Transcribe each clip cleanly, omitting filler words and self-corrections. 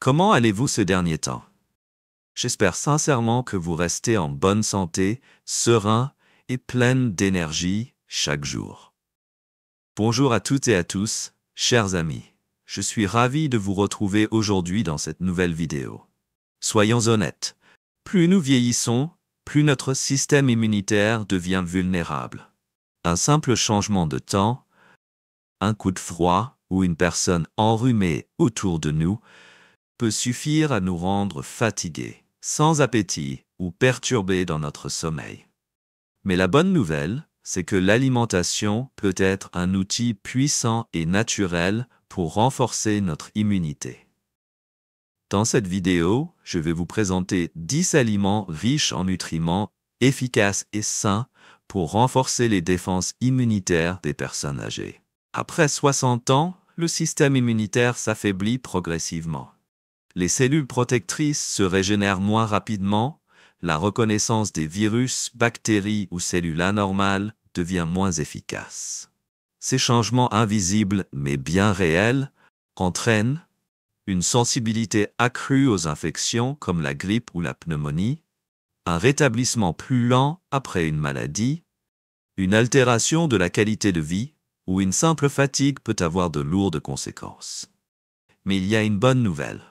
Comment allez-vous ce dernier temps? J'espère sincèrement que vous restez en bonne santé, serein et plein d'énergie chaque jour. Bonjour à toutes et à tous, chers amis. Je suis ravi de vous retrouver aujourd'hui dans cette nouvelle vidéo. Soyons honnêtes, plus nous vieillissons, plus notre système immunitaire devient vulnérable. Un simple changement de temps, un coup de froid ou une personne enrhumée autour de nous peut suffire à nous rendre fatigués, sans appétit ou perturbés dans notre sommeil. Mais la bonne nouvelle, c'est que l'alimentation peut être un outil puissant et naturel pour renforcer notre immunité. Dans cette vidéo, je vais vous présenter 10 aliments riches en nutriments, efficaces et sains pour renforcer les défenses immunitaires des personnes âgées. Après 60 ans, le système immunitaire s'affaiblit progressivement. Les cellules protectrices se régénèrent moins rapidement, la reconnaissance des virus, bactéries ou cellules anormales devient moins efficace. Ces changements invisibles mais bien réels entraînent une sensibilité accrue aux infections comme la grippe ou la pneumonie, un rétablissement plus lent après une maladie, une altération de la qualité de vie ou une simple fatigue peut avoir de lourdes conséquences. Mais il y a une bonne nouvelle.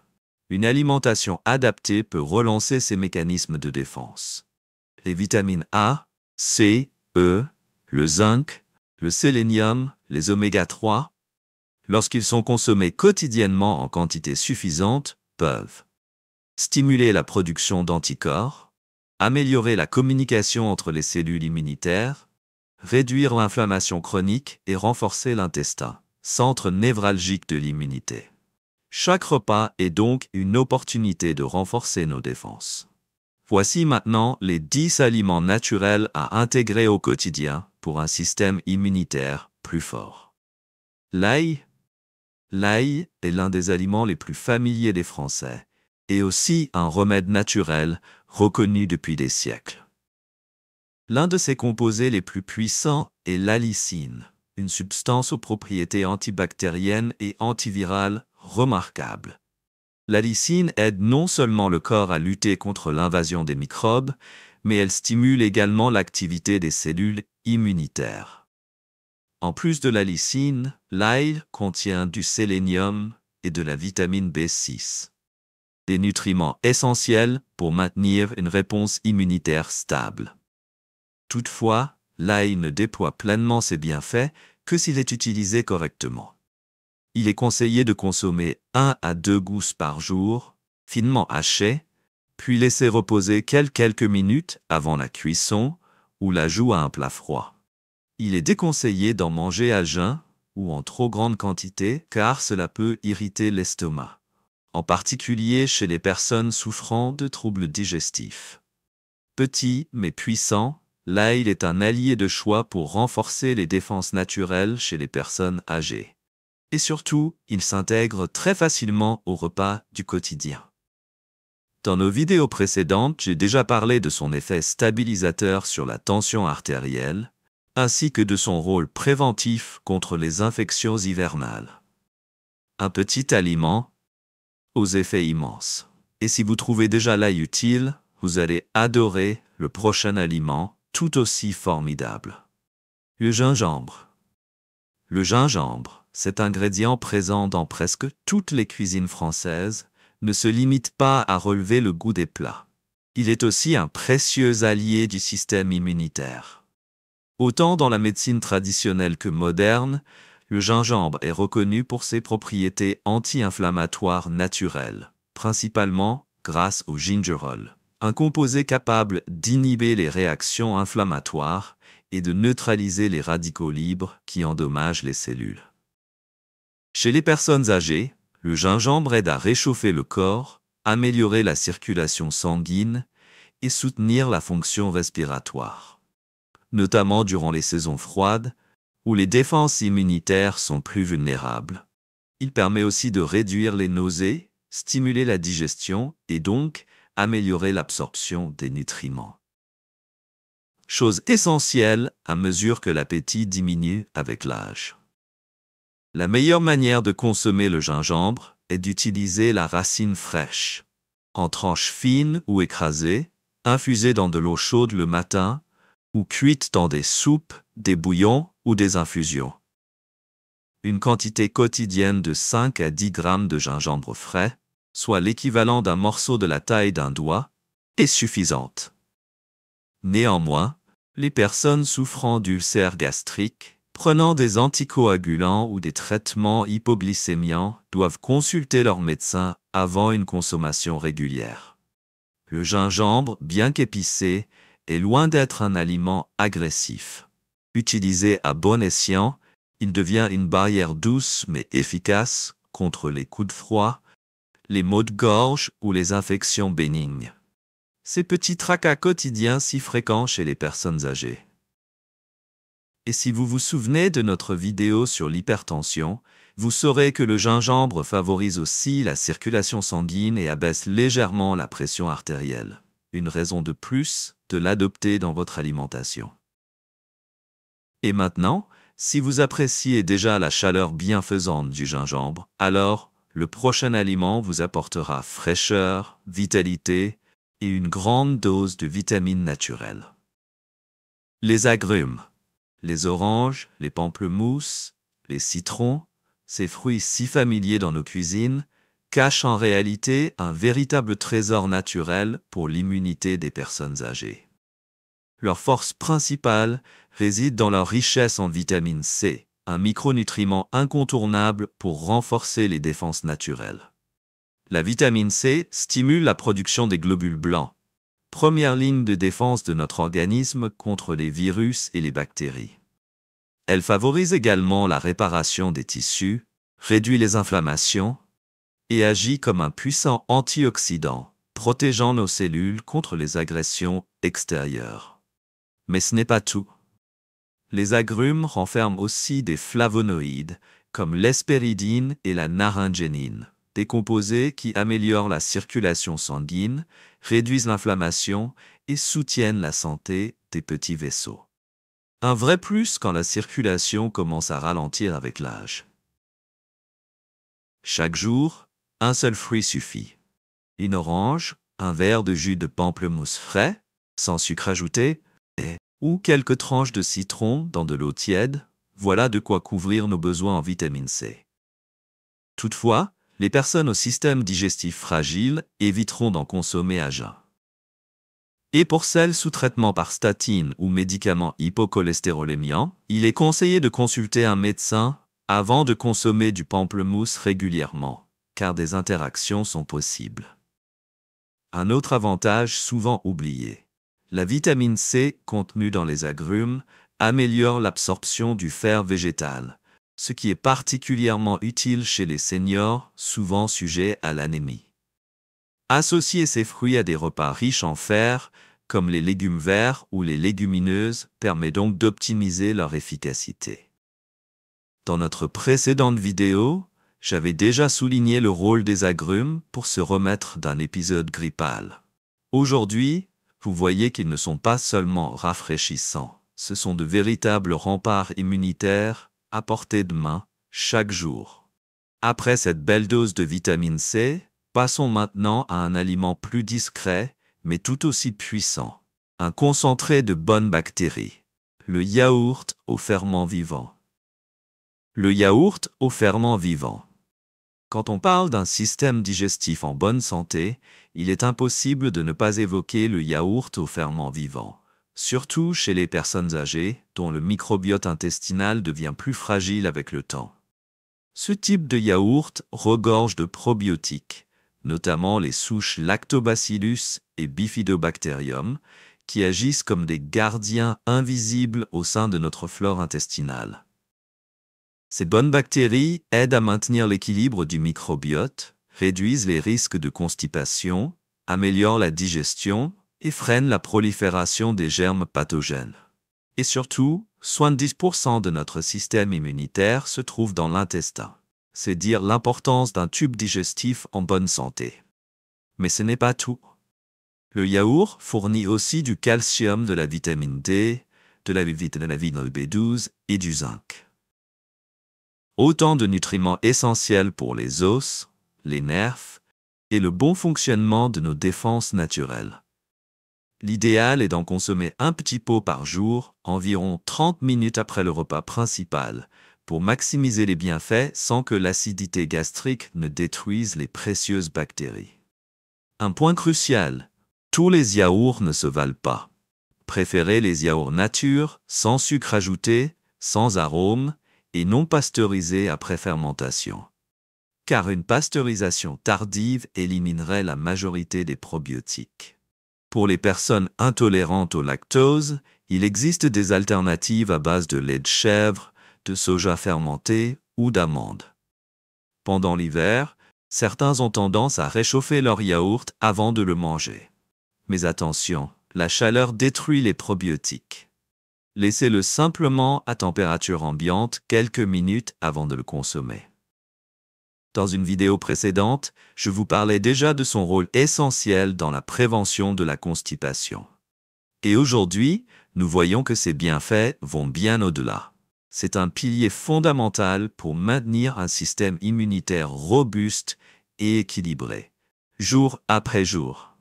Une alimentation adaptée peut relancer ces mécanismes de défense. Les vitamines A, C, E, le zinc, le sélénium, les oméga 3, lorsqu'ils sont consommés quotidiennement en quantité suffisante, peuvent stimuler la production d'anticorps, améliorer la communication entre les cellules immunitaires, réduire l'inflammation chronique et renforcer l'intestin, centre névralgique de l'immunité. Chaque repas est donc une opportunité de renforcer nos défenses. Voici maintenant les 10 aliments naturels à intégrer au quotidien pour un système immunitaire plus fort. L'ail. L'ail est l'un des aliments les plus familiers des Français et aussi un remède naturel reconnu depuis des siècles. L'un de ses composés les plus puissants est l'allicine, une substance aux propriétés antibactériennes et antivirales remarquables. L'allicine aide non seulement le corps à lutter contre l'invasion des microbes, mais elle stimule également l'activité des cellules immunitaires. En plus de l'allicine, l'ail contient du sélénium et de la vitamine B6, des nutriments essentiels pour maintenir une réponse immunitaire stable. Toutefois, l'ail ne déploie pleinement ses bienfaits que s'il est utilisé correctement. Il est conseillé de consommer 1 à 2 gousses par jour, finement hachées, puis laisser reposer quelques minutes avant la cuisson ou l'ajout à un plat froid. Il est déconseillé d'en manger à jeun ou en trop grande quantité car cela peut irriter l'estomac, en particulier chez les personnes souffrant de troubles digestifs. Petit mais puissant, l'ail est un allié de choix pour renforcer les défenses naturelles chez les personnes âgées. Et surtout, il s'intègre très facilement au repas du quotidien. Dans nos vidéos précédentes, j'ai déjà parlé de son effet stabilisateur sur la tension artérielle, ainsi que de son rôle préventif contre les infections hivernales. Un petit aliment aux effets immenses. Et si vous trouvez déjà l'ail utile, vous allez adorer le prochain aliment tout aussi formidable. Le gingembre. Le gingembre, cet ingrédient présent dans presque toutes les cuisines françaises, ne se limite pas à relever le goût des plats. Il est aussi un précieux allié du système immunitaire. Autant dans la médecine traditionnelle que moderne, le gingembre est reconnu pour ses propriétés anti-inflammatoires naturelles, principalement grâce au gingerol, un composé capable d'inhiber les réactions inflammatoires et de neutraliser les radicaux libres qui endommagent les cellules. Chez les personnes âgées, le gingembre aide à réchauffer le corps, améliorer la circulation sanguine et soutenir la fonction respiratoire, notamment durant les saisons froides, où les défenses immunitaires sont plus vulnérables. Il permet aussi de réduire les nausées, stimuler la digestion et donc améliorer l'absorption des nutriments. Chose essentielle à mesure que l'appétit diminue avec l'âge. La meilleure manière de consommer le gingembre est d'utiliser la racine fraîche, en tranches fines ou écrasées, infusée dans de l'eau chaude le matin, ou cuite dans des soupes, des bouillons ou des infusions. Une quantité quotidienne de 5 à 10 grammes de gingembre frais, soit l'équivalent d'un morceau de la taille d'un doigt, est suffisante. Néanmoins, les personnes souffrant d'ulcères gastriques, prenant des anticoagulants ou des traitements hypoglycémiants doivent consulter leur médecin avant une consommation régulière. Le gingembre, bien qu'épicé, est loin d'être un aliment agressif. Utilisé à bon escient, il devient une barrière douce mais efficace contre les coups de froid, les maux de gorge ou les infections bénignes. Ces petits tracas quotidiens si fréquents chez les personnes âgées. Et si vous vous souvenez de notre vidéo sur l'hypertension, vous saurez que le gingembre favorise aussi la circulation sanguine et abaisse légèrement la pression artérielle. Une raison de plus de l'adopter dans votre alimentation. Et maintenant, si vous appréciez déjà la chaleur bienfaisante du gingembre, alors le prochain aliment vous apportera fraîcheur, vitalité et une grande dose de vitamines naturelles. Les agrumes, les oranges, les pamplemousses, les citrons, ces fruits si familiers dans nos cuisines, cachent en réalité un véritable trésor naturel pour l'immunité des personnes âgées. Leur force principale réside dans leur richesse en vitamine C, un micronutriment incontournable pour renforcer les défenses naturelles. La vitamine C stimule la production des globules blancs, première ligne de défense de notre organisme contre les virus et les bactéries. Elle favorise également la réparation des tissus, réduit les inflammations et agit comme un puissant antioxydant, protégeant nos cellules contre les agressions extérieures. Mais ce n'est pas tout. Les agrumes renferment aussi des flavonoïdes, comme l'hespéridine et la naringénine, des composés qui améliorent la circulation sanguine, réduisent l'inflammation et soutiennent la santé des petits vaisseaux. Un vrai plus quand la circulation commence à ralentir avec l'âge. Chaque jour, un seul fruit suffit. Une orange, un verre de jus de pamplemousse frais, sans sucre ajouté, ou quelques tranches de citron dans de l'eau tiède, voilà de quoi couvrir nos besoins en vitamine C. Toutefois, les personnes au système digestif fragile éviteront d'en consommer à jeun. Et pour celles sous traitement par statine ou médicaments hypocholestérolémiants, il est conseillé de consulter un médecin avant de consommer du pamplemousse régulièrement, car des interactions sont possibles. Un autre avantage souvent oublié. La vitamine C contenue dans les agrumes améliore l'absorption du fer végétal, ce qui est particulièrement utile chez les seniors, souvent sujets à l'anémie. Associer ces fruits à des repas riches en fer, comme les légumes verts ou les légumineuses, permet donc d'optimiser leur efficacité. Dans notre précédente vidéo, j'avais déjà souligné le rôle des agrumes pour se remettre d'un épisode grippal. Aujourd'hui, vous voyez qu'ils ne sont pas seulement rafraîchissants, ce sont de véritables remparts immunitaires à portée de main chaque jour. Après cette belle dose de vitamine C, passons maintenant à un aliment plus discret, mais tout aussi puissant. Un concentré de bonnes bactéries. Le yaourt au ferment vivant. Le yaourt au ferment vivant. Quand on parle d'un système digestif en bonne santé, il est impossible de ne pas évoquer le yaourt au ferment vivant, surtout chez les personnes âgées dont le microbiote intestinal devient plus fragile avec le temps. Ce type de yaourt regorge de probiotiques, notamment les souches Lactobacillus et Bifidobacterium, qui agissent comme des gardiens invisibles au sein de notre flore intestinale. Ces bonnes bactéries aident à maintenir l'équilibre du microbiote, réduisent les risques de constipation, améliorent la digestion et freinent la prolifération des germes pathogènes. Et surtout, 70% de notre système immunitaire se trouve dans l'intestin. C'est dire l'importance d'un tube digestif en bonne santé. Mais ce n'est pas tout. Le yaourt fournit aussi du calcium, de la vitamine D, de la vitamine B12 et du zinc. Autant de nutriments essentiels pour les os, les nerfs et le bon fonctionnement de nos défenses naturelles. L'idéal est d'en consommer un petit pot par jour, environ 30 minutes après le repas principal, pour maximiser les bienfaits sans que l'acidité gastrique ne détruise les précieuses bactéries. Un point crucial, tous les yaourts ne se valent pas. Préférez les yaourts nature, sans sucre ajouté, sans arôme et non pasteurisés après fermentation. Car une pasteurisation tardive éliminerait la majorité des probiotiques. Pour les personnes intolérantes au lactose, il existe des alternatives à base de lait de chèvre, de soja fermenté ou d'amandes. Pendant l'hiver, certains ont tendance à réchauffer leur yaourt avant de le manger. Mais attention, la chaleur détruit les probiotiques. Laissez-le simplement à température ambiante quelques minutes avant de le consommer. Dans une vidéo précédente, je vous parlais déjà de son rôle essentiel dans la prévention de la constipation. Et aujourd'hui, nous voyons que ses bienfaits vont bien au-delà. C'est un pilier fondamental pour maintenir un système immunitaire robuste et équilibré, jour après jour.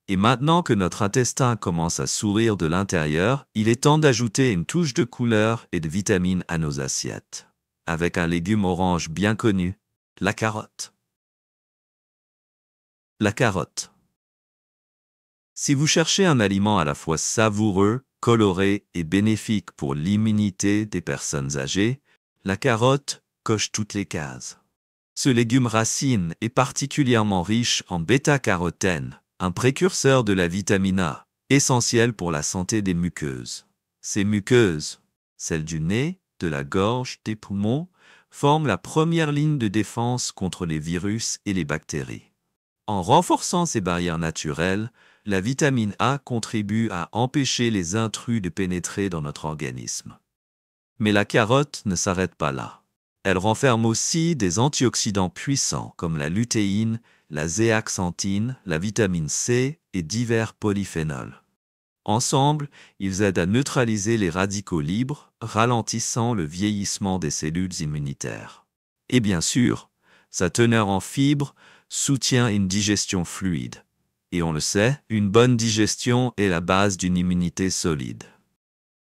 Et maintenant que notre intestin commence à sourire de l'intérieur, il est temps d'ajouter une touche de couleur et de vitamines à nos assiettes. Avec un légume orange bien connu, la carotte. La carotte. Si vous cherchez un aliment à la fois savoureux, coloré et bénéfique pour l'immunité des personnes âgées, la carotte coche toutes les cases. Ce légume racine est particulièrement riche en bêta-carotène, un précurseur de la vitamine A, essentiel pour la santé des muqueuses. Ces muqueuses, celles du nez, de la gorge, des poumons, forment la première ligne de défense contre les virus et les bactéries. En renforçant ces barrières naturelles, la vitamine A contribue à empêcher les intrus de pénétrer dans notre organisme. Mais la carotte ne s'arrête pas là. Elle renferme aussi des antioxydants puissants comme la lutéine, la zéaxanthine, la vitamine C et divers polyphénols. Ensemble, ils aident à neutraliser les radicaux libres, ralentissant le vieillissement des cellules immunitaires. Et bien sûr, sa teneur en fibres soutient une digestion fluide. Et on le sait, une bonne digestion est la base d'une immunité solide.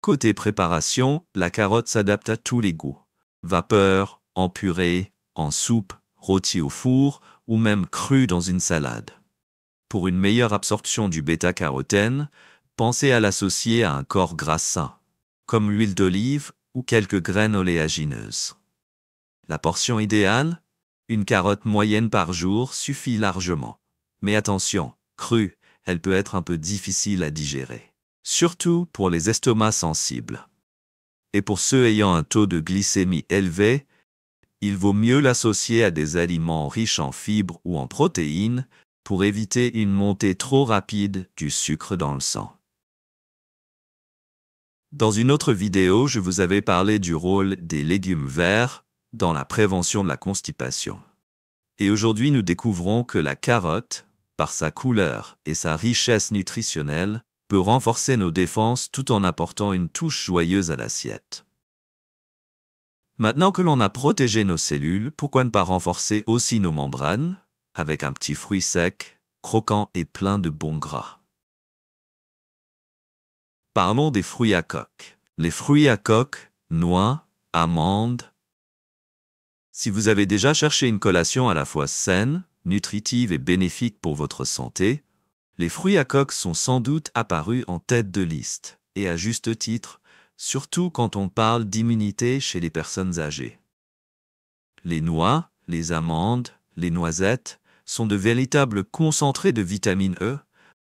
Côté préparation, la carotte s'adapte à tous les goûts. Vapeur, en purée, en soupe, rôti au four ou même crue dans une salade. Pour une meilleure absorption du bêta-carotène, pensez à l'associer à un corps gras sain, comme l'huile d'olive ou quelques graines oléagineuses. La portion idéale, une carotte moyenne par jour suffit largement. Mais attention, crue, elle peut être un peu difficile à digérer, surtout pour les estomacs sensibles. Et pour ceux ayant un taux de glycémie élevé, il vaut mieux l'associer à des aliments riches en fibres ou en protéines pour éviter une montée trop rapide du sucre dans le sang. Dans une autre vidéo, je vous avais parlé du rôle des légumes verts dans la prévention de la constipation. Et aujourd'hui, nous découvrons que la carotte, par sa couleur et sa richesse nutritionnelle, peut renforcer nos défenses tout en apportant une touche joyeuse à l'assiette. Maintenant que l'on a protégé nos cellules, pourquoi ne pas renforcer aussi nos membranes avec un petit fruit sec, croquant et plein de bons gras? Parlons des fruits à coque. Les fruits à coque, noix, amandes. Si vous avez déjà cherché une collation à la fois saine, nutritive et bénéfique pour votre santé, les fruits à coque sont sans doute apparus en tête de liste, et à juste titre, surtout quand on parle d'immunité chez les personnes âgées. Les noix, les amandes, les noisettes sont de véritables concentrés de vitamine E,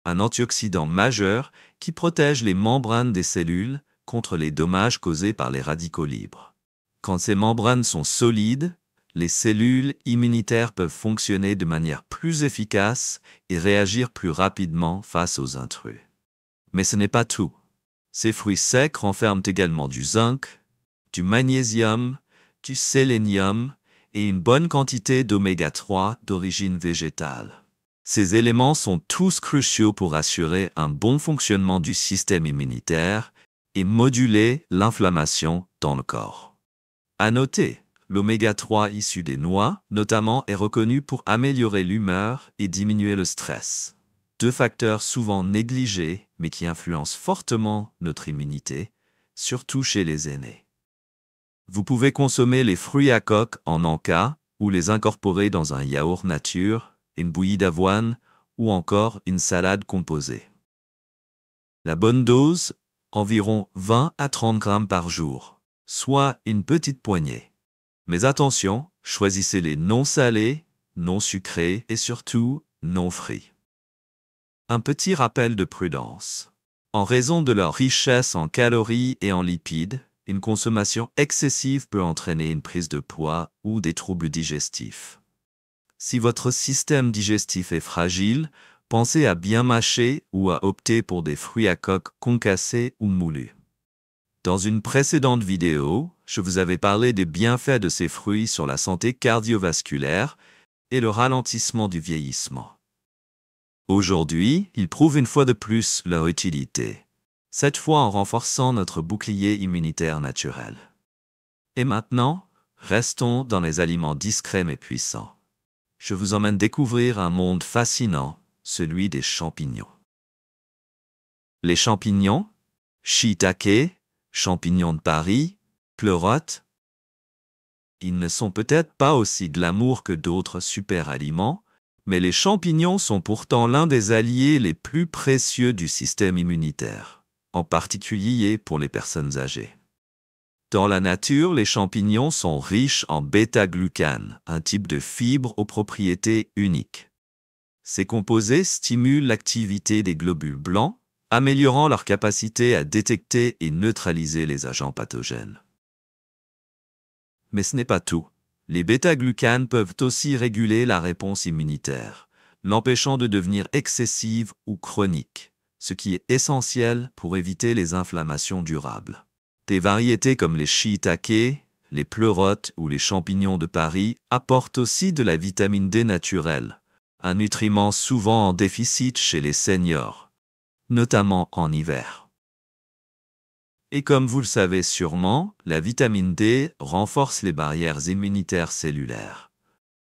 un antioxydant majeur qui protège les membranes des cellules contre les dommages causés par les radicaux libres. Quand ces membranes sont solides, les cellules immunitaires peuvent fonctionner de manière plus efficace et réagir plus rapidement face aux intrus. Mais ce n'est pas tout. Ces fruits secs renferment également du zinc, du magnésium, du sélénium et une bonne quantité d'oméga 3 d'origine végétale. Ces éléments sont tous cruciaux pour assurer un bon fonctionnement du système immunitaire et moduler l'inflammation dans le corps. À noter, l'oméga 3 issu des noix, notamment, est reconnu pour améliorer l'humeur et diminuer le stress. Deux facteurs souvent négligés, mais qui influencent fortement notre immunité, surtout chez les aînés. Vous pouvez consommer les fruits à coque en encas ou les incorporer dans un yaourt nature, une bouillie d'avoine ou encore une salade composée. La bonne dose, environ 20 à 30 grammes par jour, soit une petite poignée. Mais attention, choisissez les non salés, non sucrés et surtout non frits. Un petit rappel de prudence. En raison de leur richesse en calories et en lipides, une consommation excessive peut entraîner une prise de poids ou des troubles digestifs. Si votre système digestif est fragile, pensez à bien mâcher ou à opter pour des fruits à coque concassés ou moulus. Dans une précédente vidéo, je vous avais parlé des bienfaits de ces fruits sur la santé cardiovasculaire et le ralentissement du vieillissement. Aujourd'hui, ils prouvent une fois de plus leur utilité, cette fois en renforçant notre bouclier immunitaire naturel. Et maintenant, restons dans les aliments discrets mais puissants. Je vous emmène découvrir un monde fascinant, celui des champignons. Les champignons, shiitake, champignons de Paris, pleurotes. Ils ne sont peut-être pas aussi glamour que d'autres super-aliments, mais les champignons sont pourtant l'un des alliés les plus précieux du système immunitaire, en particulier pour les personnes âgées. Dans la nature, les champignons sont riches en bêta-glucane, un type de fibre aux propriétés uniques. Ces composés stimulent l'activité des globules blancs, améliorant leur capacité à détecter et neutraliser les agents pathogènes. Mais ce n'est pas tout. Les bêta-glucanes peuvent aussi réguler la réponse immunitaire, l'empêchant de devenir excessive ou chronique, ce qui est essentiel pour éviter les inflammations durables. Des variétés comme les shiitake, les pleurotes ou les champignons de Paris apportent aussi de la vitamine D naturelle, un nutriment souvent en déficit chez les seniors, notamment en hiver. Et comme vous le savez sûrement, la vitamine D renforce les barrières immunitaires cellulaires,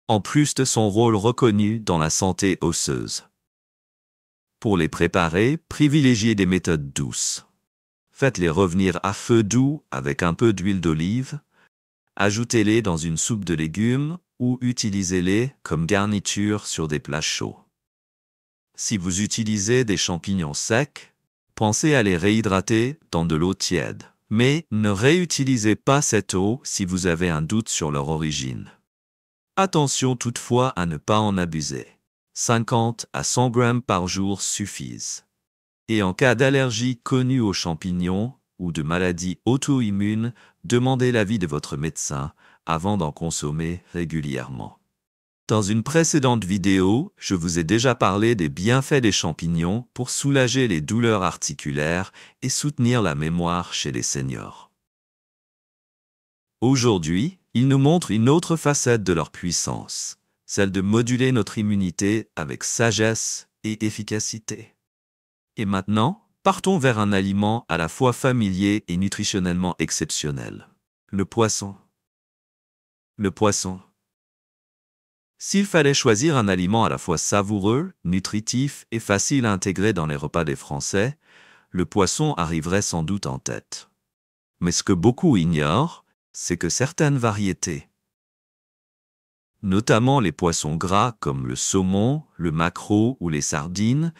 en plus de son rôle reconnu dans la santé osseuse. Pour les préparer, privilégiez des méthodes douces. Faites-les revenir à feu doux avec un peu d'huile d'olive, ajoutez-les dans une soupe de légumes ou utilisez-les comme garniture sur des plats chauds. Si vous utilisez des champignons secs, pensez à les réhydrater dans de l'eau tiède. Mais ne réutilisez pas cette eau si vous avez un doute sur leur origine. Attention toutefois à ne pas en abuser. 50 à 100 grammes par jour suffisent. Et en cas d'allergie connue aux champignons ou de maladie auto-immune, demandez l'avis de votre médecin avant d'en consommer régulièrement. Dans une précédente vidéo, je vous ai déjà parlé des bienfaits des champignons pour soulager les douleurs articulaires et soutenir la mémoire chez les seniors. Aujourd'hui, ils nous montrent une autre facette de leur puissance, celle de moduler notre immunité avec sagesse et efficacité. Et maintenant, partons vers un aliment à la fois familier et nutritionnellement exceptionnel. Le poisson. Le poisson. S'il fallait choisir un aliment à la fois savoureux, nutritif et facile à intégrer dans les repas des Français, le poisson arriverait sans doute en tête. Mais ce que beaucoup ignorent, c'est que certaines variétés, notamment les poissons gras comme le saumon, le maquereau ou les sardines,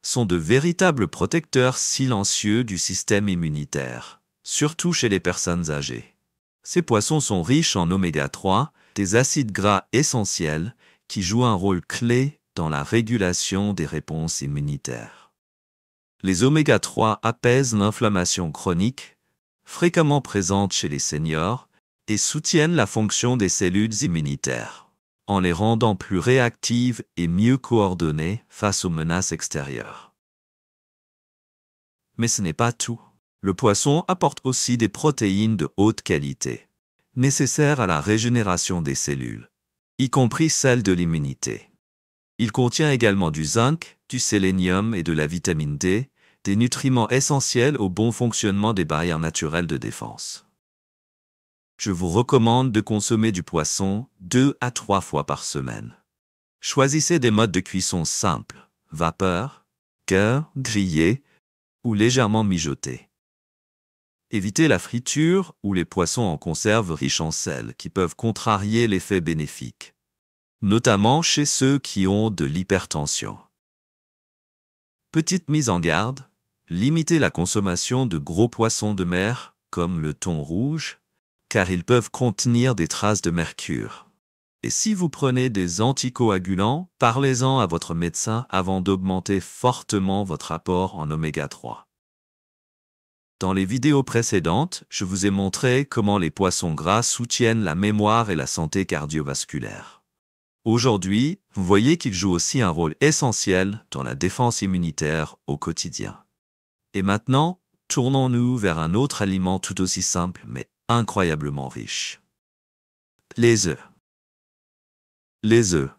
sont de véritables protecteurs silencieux du système immunitaire, surtout chez les personnes âgées. Ces poissons sont riches en oméga 3, des acides gras essentiels qui jouent un rôle clé dans la régulation des réponses immunitaires. Les oméga 3 apaisent l'inflammation chronique, fréquemment présente chez les seniors, et soutiennent la fonction des cellules immunitaires, en les rendant plus réactives et mieux coordonnées face aux menaces extérieures. Mais ce n'est pas tout. Le poisson apporte aussi des protéines de haute qualité, nécessaires à la régénération des cellules, y compris celles de l'immunité. Il contient également du zinc, du sélénium et de la vitamine D, des nutriments essentiels au bon fonctionnement des barrières naturelles de défense. je vous recommande de consommer du poisson 2 à 3 fois par semaine. Choisissez des modes de cuisson simples, vapeur, cœur, grillé ou légèrement mijoté. Évitez la friture ou les poissons en conserve riches en sel qui peuvent contrarier l'effet bénéfique, notamment chez ceux qui ont de l'hypertension. Petite mise en garde, limitez la consommation de gros poissons de mer, comme le thon rouge, car ils peuvent contenir des traces de mercure. Et si vous prenez des anticoagulants, parlez-en à votre médecin avant d'augmenter fortement votre apport en oméga 3. Dans les vidéos précédentes, je vous ai montré comment les poissons gras soutiennent la mémoire et la santé cardiovasculaire. Aujourd'hui, vous voyez qu'ils jouent aussi un rôle essentiel dans la défense immunitaire au quotidien. Et maintenant, tournons-nous vers un autre aliment tout aussi simple mais incroyablement riche. Les œufs. Les œufs.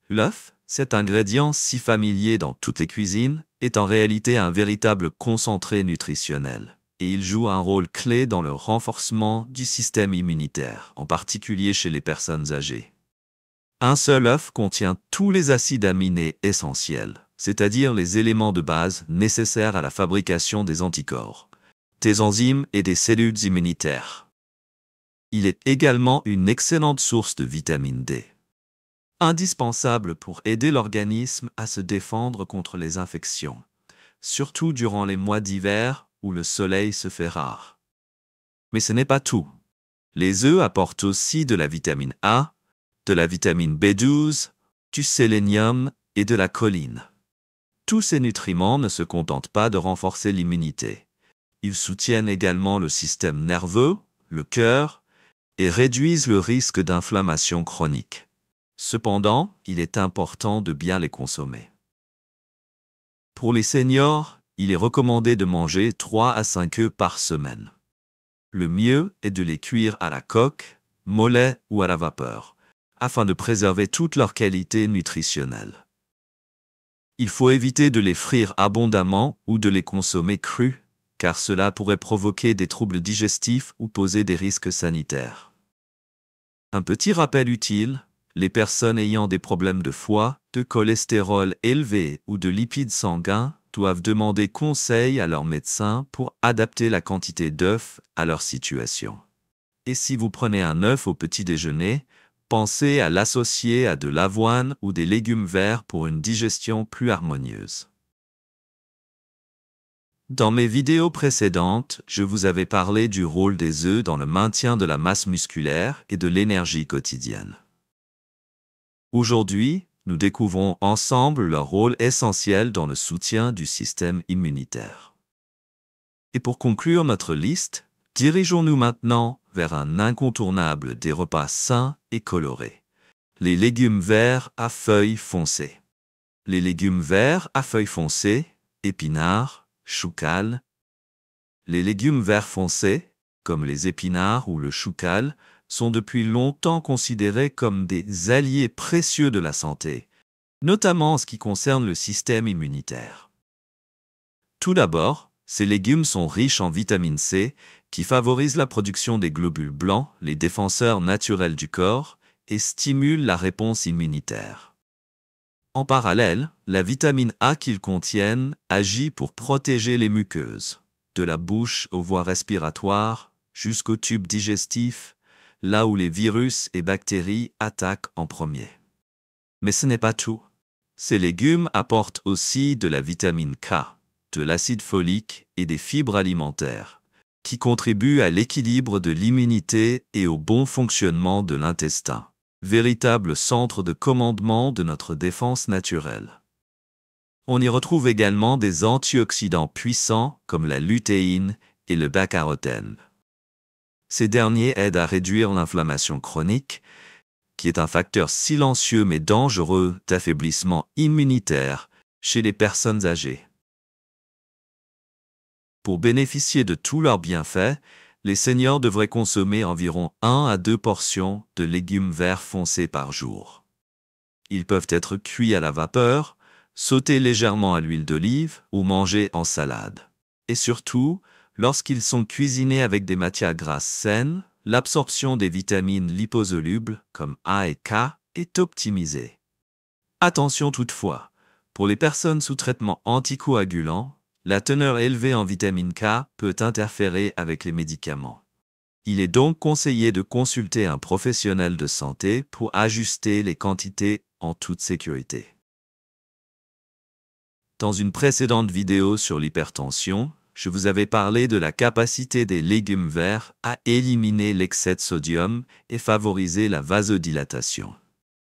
L'œuf, cet ingrédient si familier dans toutes les cuisines, est en réalité un véritable concentré nutritionnel, et il joue un rôle clé dans le renforcement du système immunitaire, en particulier chez les personnes âgées. Un seul œuf contient tous les acides aminés essentiels, c'est-à-dire les éléments de base nécessaires à la fabrication des anticorps, des enzymes et des cellules immunitaires. Il est également une excellente source de vitamine D, indispensable pour aider l'organisme à se défendre contre les infections, surtout durant les mois d'hiver où le soleil se fait rare. Mais ce n'est pas tout. Les œufs apportent aussi de la vitamine A, de la vitamine B12, du sélénium et de la choline. Tous ces nutriments ne se contentent pas de renforcer l'immunité. Ils soutiennent également le système nerveux, le cœur, et réduisent le risque d'inflammation chronique. Cependant, il est important de bien les consommer. Pour les seniors, il est recommandé de manger 3 à 5 œufs par semaine. Le mieux est de les cuire à la coque, mollet ou à la vapeur, afin de préserver toute leur qualité nutritionnelle. Il faut éviter de les frire abondamment ou de les consommer crus, car cela pourrait provoquer des troubles digestifs ou poser des risques sanitaires. Un petit rappel utile, les personnes ayant des problèmes de foie, de cholestérol élevé ou de lipides sanguins doivent demander conseil à leur médecin pour adapter la quantité d'œufs à leur situation. Et si vous prenez un œuf au petit déjeuner, pensez à l'associer à de l'avoine ou des légumes verts pour une digestion plus harmonieuse. Dans mes vidéos précédentes, je vous avais parlé du rôle des œufs dans le maintien de la masse musculaire et de l'énergie quotidienne. Aujourd'hui, nous découvrons ensemble leur rôle essentiel dans le soutien du système immunitaire. Et pour conclure notre liste, dirigeons-nous maintenant vers un incontournable des repas sains et colorés. Les légumes verts à feuilles foncées. Les légumes verts à feuilles foncées, épinards, choucals. Les légumes verts foncés, comme les épinards ou le choucal, sont depuis longtemps considérés comme des alliés précieux de la santé, notamment en ce qui concerne le système immunitaire. Tout d'abord, ces légumes sont riches en vitamine C, qui favorise la production des globules blancs, les défenseurs naturels du corps, et stimulent la réponse immunitaire. En parallèle, la vitamine A qu'ils contiennent agit pour protéger les muqueuses, de la bouche aux voies respiratoires jusqu'au tube digestif, là où les virus et bactéries attaquent en premier. Mais ce n'est pas tout. Ces légumes apportent aussi de la vitamine K, de l'acide folique et des fibres alimentaires, qui contribuent à l'équilibre de l'immunité et au bon fonctionnement de l'intestin, véritable centre de commandement de notre défense naturelle. On y retrouve également des antioxydants puissants comme la lutéine et le bêta-carotène. Ces derniers aident à réduire l'inflammation chronique, qui est un facteur silencieux mais dangereux d'affaiblissement immunitaire chez les personnes âgées. Pour bénéficier de tous leurs bienfaits, les seniors devraient consommer environ 1 à 2 portions de légumes verts foncés par jour. Ils peuvent être cuits à la vapeur, sautés légèrement à l'huile d'olive ou mangés en salade. Et surtout, lorsqu'ils sont cuisinés avec des matières grasses saines, l'absorption des vitamines liposolubles comme A et K est optimisée. Attention toutefois, pour les personnes sous traitement anticoagulant, la teneur élevée en vitamine K peut interférer avec les médicaments. Il est donc conseillé de consulter un professionnel de santé pour ajuster les quantités en toute sécurité. Dans une précédente vidéo sur l'hypertension, je vous avais parlé de la capacité des légumes verts à éliminer l'excès de sodium et favoriser la vasodilatation.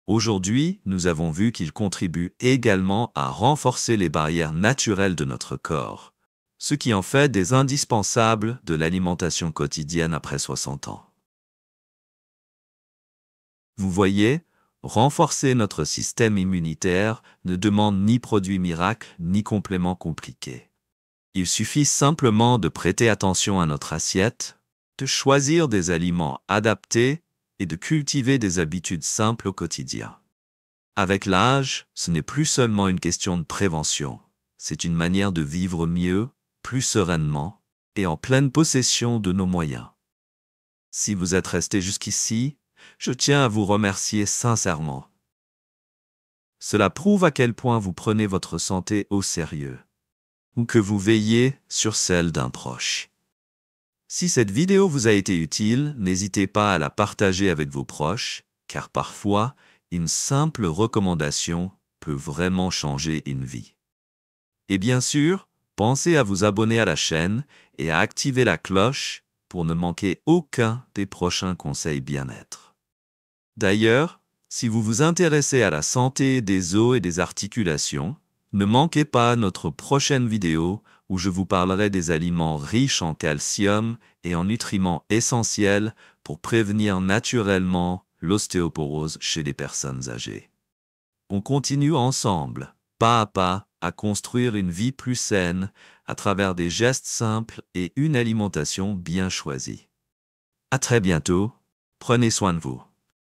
Aujourd'hui, nous avons vu qu'ils contribuent également à renforcer les barrières naturelles de notre corps, ce qui en fait des indispensables de l'alimentation quotidienne après 60 ans. Vous voyez, renforcer notre système immunitaire ne demande ni produits miracles ni compléments compliqués. Il suffit simplement de prêter attention à notre assiette, de choisir des aliments adaptés et de cultiver des habitudes simples au quotidien. Avec l'âge, ce n'est plus seulement une question de prévention, c'est une manière de vivre mieux, plus sereinement et en pleine possession de nos moyens. Si vous êtes resté jusqu'ici, je tiens à vous remercier sincèrement. Cela prouve à quel point vous prenez votre santé au sérieux, ou que vous veillez sur celle d'un proche. Si cette vidéo vous a été utile, n'hésitez pas à la partager avec vos proches, car parfois, une simple recommandation peut vraiment changer une vie. Et bien sûr, pensez à vous abonner à la chaîne et à activer la cloche pour ne manquer aucun des prochains conseils bien-être. D'ailleurs, si vous vous intéressez à la santé des os et des articulations, ne manquez pas notre prochaine vidéo où je vous parlerai des aliments riches en calcium et en nutriments essentiels pour prévenir naturellement l'ostéoporose chez les personnes âgées. On continue ensemble, pas à pas, à construire une vie plus saine à travers des gestes simples et une alimentation bien choisie. À très bientôt, prenez soin de vous.